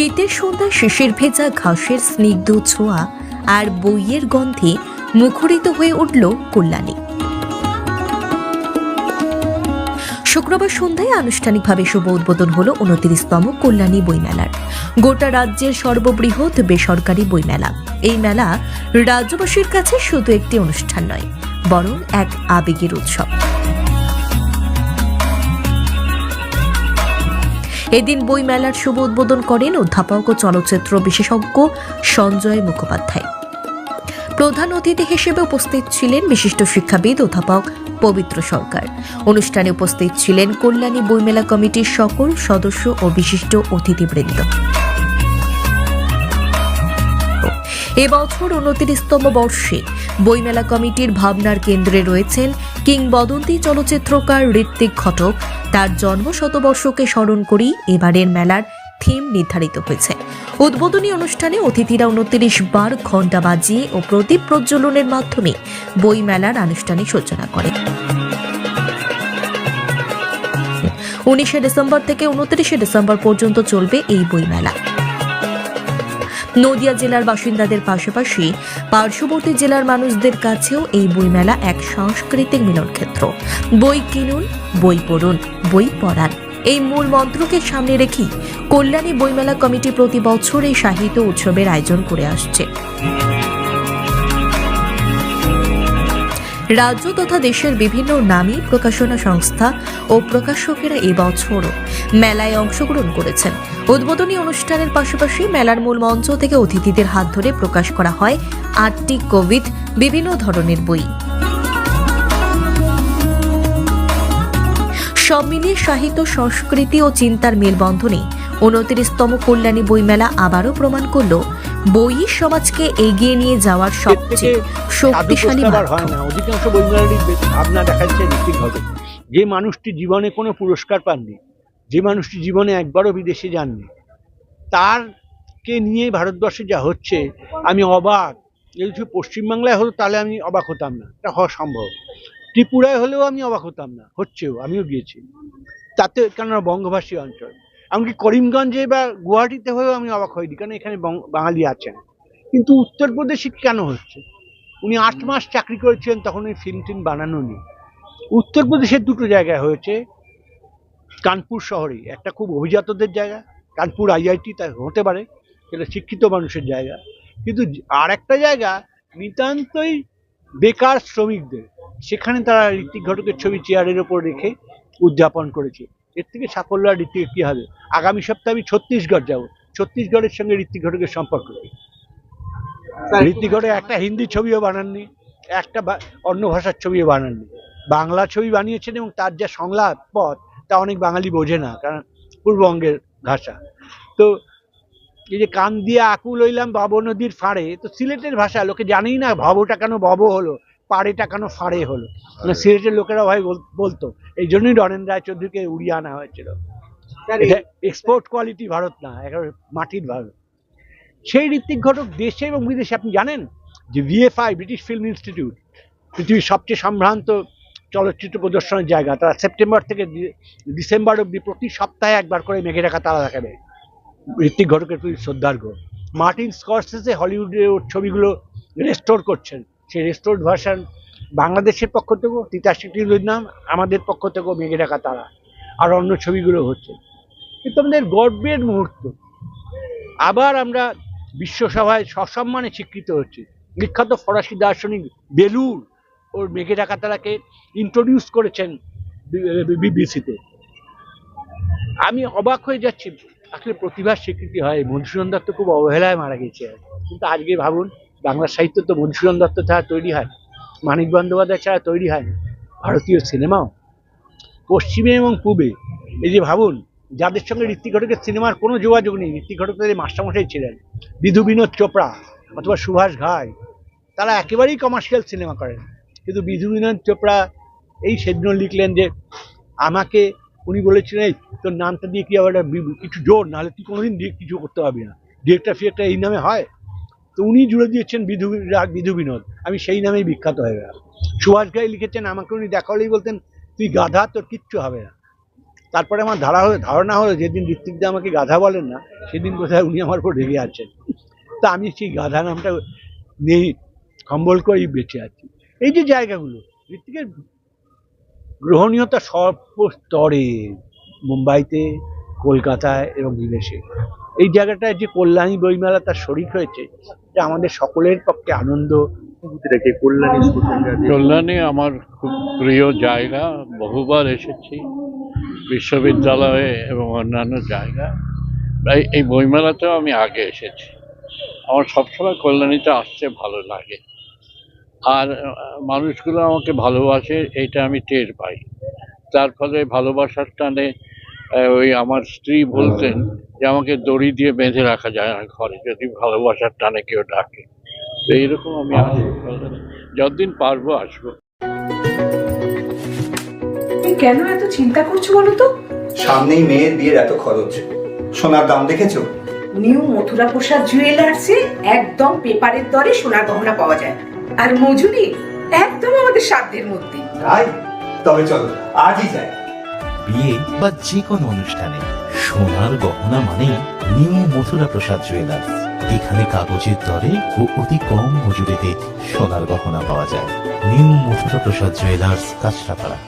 শীতের সন্ধ্যায় শিশির ভেজা ঘাসের স্নিগ্ধ ছোঁয়া আর বইয়ের গন্ধে মুখরিত হয়ে উঠল কল্যাণী। শুক্রবার সন্ধ্যায় আনুষ্ঠানিকভাবে শুভ উদ্বোধন হলো 29তম কল্যাণী বইমেলার। গোটা রাজ্যের সর্ববৃহৎ বেসরকারি বইমেলা। এই মেলা রাজ্যবাসীর কাছে শুধু একটি অনুষ্ঠান নয়, বরং এক আবেগের উৎসব। এদিন বইমেলার শুভ উদ্বোধন করেন অধ্যাপক ও চলচ্চিত্র বিশেষজ্ঞ সঞ্জয় মুখোপাধ্যায়। প্রধান অতিথি হিসেবে উপস্থিত ছিলেন বিশিষ্ট শিক্ষাবিদ অধ্যাপক পবিত্র সরকার। অনুষ্ঠানে উপস্থিত ছিলেন কল্যাণী বইমেলা কমিটির সকল সদস্য ও বিশিষ্ট অতিথিবৃন্দ। এবছর 29তম বর্ষে বইমেলা কমিটির ভাবনার কেন্দ্রে রয়েছেন কিংবদন্তি চলচ্চিত্রকার ঋত্বিক ঘটক। তার জন্ম শতবর্ষকে স্মরণ করেই এবারের মেলার থিম নির্ধারিত হয়েছে। উদ্বোধনী অনুষ্ঠানে অতিথিরা 29 বার ঘণ্টা বাজিয়ে ও প্রদীপ প্রজ্বলনের মাধ্যমে বইমেলার আনুষ্ঠানিক সূচনা করে। 19 ডিসেম্বর থেকে 29 ডিসেম্বর পর্যন্ত চলবে এই বইমেলা। নদিয়া জেলার বাসিন্দাদের পাশাপাশি পার্শ্ববর্তী জেলার মানুষদের কাছেও এই বইমেলা এক সাংস্কৃতিক মিলনক্ষেত্র। বই কিনুন, বই পড়ুন, বই পড়ান, এই মূল মন্ত্রকে সামনে রেখেই কল্যাণী বইমেলা কমিটি প্রতি বছর এই সাহিত্য উৎসবের আয়োজন করে আসছে। রাজ্য তথা দেশের বিভিন্ন নামী প্রকাশনা সংস্থা ও প্রকাশকেরা এবছরও মেলায় অংশগ্রহণ করেছেন। উদ্বোধনী অনুষ্ঠানের পাশাপাশি মেলার মূল মঞ্চ থেকে অতিথিদের হাত ধরে প্রকাশ করা হয় 8টি কবিত বিভিন্ন ধরনের বই। সব মিলিয়ে সাহিত্য, সংস্কৃতি ও চিন্তার মেলবন্ধনে 29তম কল্যাণী বইমেলা আবারও প্রমাণ করল বই সমাজকে এগিয়ে নিয়ে যাওয়ার সবচেয়ে শক্তিশালী মাধ্যম। অধিকাংশ বইমেলারই ভাবনা দেখাচ্ছে ঋত্বিক ঘটক, যে মানুষটি জীবনে কোনো পুরস্কার পাননি, যে মানুষটি জীবনে একবারও বিদেশে যাননি, তারকে নিয়ে ভারতবর্ষে যা হচ্ছে আমি অবাক। যদি পশ্চিমবাংলায় হতো তাহলে আমি অবাক হতাম না, এটা হওয়া সম্ভব। ত্রিপুরায় হলেও আমি অবাক হতাম না, হচ্ছেও, আমিও গিয়েছি। তাতে কেননা বঙ্গভাষী অঞ্চল, এমনকি করিমগঞ্জে বা গুয়াহাটিতে হয়েও আমি অবাক হইনি, কারণ এখানে বাঙালি আছেন। কিন্তু উত্তরপ্রদেশে কেন হচ্ছে? উনি 8 মাস চাকরি করেছিলেন, তখন ওই ফিল্ম টিম বানানো নেই। উত্তরপ্রদেশের দুটো জায়গায় হয়েছে, কানপুর শহরে একটা খুব অভিজাতদের জায়গা, কানপুর IIT তা হতে পারে, সেটা শিক্ষিত মানুষের জায়গা, কিন্তু আর একটা জায়গা নিতান্তই বেকার শ্রমিকদের, সেখানে তারা ঋত্বিক ঘটকের ছবি চেয়ারের ওপর রেখে উদযাপন করেছে। এর থেকে সাফল্য আর ঋত্বিকের কি হবে? আগামী সপ্তাহে আমি ছত্তিশগড় যাব, ছত্তিশগড়ের সঙ্গে ঋত্বিক ঘটকের সম্পর্ক কি? ঋত্বিক ঘটক একটা হিন্দি ছবিও বানাননি, একটা অন্য ভাষার ছবিও বানাননি, বাংলা ছবি বানিয়েছেন, এবং তার যা সংলাপ পথ তা অনেক বাঙালি বোঝে না, কারণ পূর্ববঙ্গের ভাষা। তো এই যে কান দিয়ে আকুল হইলাম ভব নদীর ফাঁড়ে, তো সিলেটের ভাষা লোকে জানেই না ভবটা কেন ভব হলো, পাড়েটা কেন ফাঁড়ে হলো, মানে সিলেটের লোকেরা ভাই বলতো। এই জন্যই নরেন রায় চৌধুরীকে উড়িয়ে আনা হয়েছিল। এক্সপোর্ট কোয়ালিটি ভারত না, একেবারে মাটির ভারত। সেই ঋত্বিক ঘটক দেশে এবং বিদেশে, আপনি জানেন যে BFI, ব্রিটিশ ফিল্ম ইনস্টিটিউট, পৃথিবীর সবচেয়ে সম্ভ্রান্ত চলচ্চিত্র প্রদর্শনের জায়গা, তারা সেপ্টেম্বর থেকে ডিসেম্বর অব্দি প্রতি সপ্তাহে একবার করে মেঘে ঢাকা তারা দেখাবে ঋত্বিক ঘটকের প্রতি শ্রদ্ধার্ঘ। মার্টিন স্করসেসে হলিউডের ছবিগুলো রেস্টোর করছেন, সেই রেস্টোর্ড ভার্সন বাংলাদেশের পক্ষ থেকেও তিতাসেটির নাম, আমাদের পক্ষ থেকেও মেঘে ঢাকা তারা, আর অন্য ছবিগুলো হচ্ছে। কিন্তু আমাদের গর্বের মুহূর্ত, আবার আমরা বিশ্বসভায় সসম্মানে স্বীকৃত হচ্ছে। বিখ্যাত ফরাসি দার্শনিক বেলুর ওর মেঘে ঢাকা তারাকে ইন্ট্রোডিউস করেছেন বিবিসিতে। আমি অবাক হয়ে যাচ্ছি, আসলে প্রতিভার স্বীকৃতি হয়। মধুসূদন দত্ত খুব অবহেলায় মারা গেছে, কিন্তু আজকে ভাবুন, বাংলা সাহিত্য তো মধুসূদন দত্ত ছাড়া তৈরি হয়, মানিক বন্দ্যোপাধ্যায় ছাড়া তৈরি হয় না। ভারতীয় সিনেমাও পশ্চিমে এবং পূবে, এই যে ভাবুন, যাদের সঙ্গে ঋত্বিক ঘটকের সিনেমার কোনো যোগাযোগ নেই, ঋত্বিক ঘটকের মাস্টারমশাই ছিলেন বিধু বিনোদ চোপড়া অথবা সুভাষ ঘাই, তারা একেবারেই কমার্শিয়াল সিনেমা করেন। কিন্তু বিধু বিনোদ চোপড়া এই সেদিন লিখলেন যে আমাকে, উনি বলেছিলেন এই তোর নামটা দিয়ে কি আবার কিছু জোর, নাহলে তুই কোনোদিন কিছু করতে পারবি না, ডিরেক্টর ফিরেক্টর এই নামে হয়। তো উনি জুড়ে দিয়েছেন বিধু বিনোদ, আমি সেই নামেই বিখ্যাত হয়ে গেলাম। সুভাষ ঘাই লিখেছেন আমাকে উনি দেখা হলেই বলতেন তুই গাধা, তোর কিচ্ছু হবে না। তারপরে আমার ধারণা হলো যেদিন ঋত্বিকদা আমাকে গাধা বলেন না, সেদিন বোধহয় উনি আমার উপর রেগে আছেন। তা আমি সেই গাধা নামটা নেই, সম্বল করেই বেঁচে আছি। এই যে জায়গাগুলো, ঋত্বিকের গ্রহণীয়তা সর্বস্তরে, মুম্বাইতে, কলকাতায় এবং বিদেশে। এই জায়গাটায় যে কল্যাণী বইমেলা তার শরিক হয়েছে, এটা আমাদের সকলের পক্ষে আনন্দ। কল্যাণী আমার খুব প্রিয় জায়গা, বহুবার এসেছি বিশ্ববিদ্যালয়ে এবং অন্যান্য জায়গা। প্রায় এই বইমেলাতেও আমি আগে এসেছি। আমার সবসময় কল্যাণীতে আসতে ভালো লাগে, আর মানুষগুলো আমাকে ভালোবাসে, এইটা আমি টের পাই। তার ফলে ভালোবাসার টানে ওই আমার স্ত্রী বলতেন যে আমাকে দড়ি দিয়ে বেঁধে রাখা যায় না ঘরে, যদি ভালোবাসার টানে কেউ ডাকে। তো এইরকম আমি আসবো, যতদিন পারবো আসবো। তুমি কেন এত চিন্তা করছো বলো তো? সামনেই মেয়ের বিয়ের এত খরচ, সোনার দাম দেখেছো? নিউ মথুরা প্রসাদ জুয়েলার্সে একদম পেপারের দরে সোনার গহনা পাওয়া যায়, আর মজুরি একদম আমাদের সাধ্যের মধ্যে। তাই তবে চলো আজই যাই। বিয়ে বা যে কোনো অনুষ্ঠানে সোনার গহনা মানে নিউ মথুরা প্রসাদ জুয়েলার্স। এখানে কাগজের দরে ও অতি কম মজুরিতে সোনার গহনা পাওয়া যায়। নিউ মথুরা প্রসাদ জুয়েলার্স, কাঁচরাপাড়া।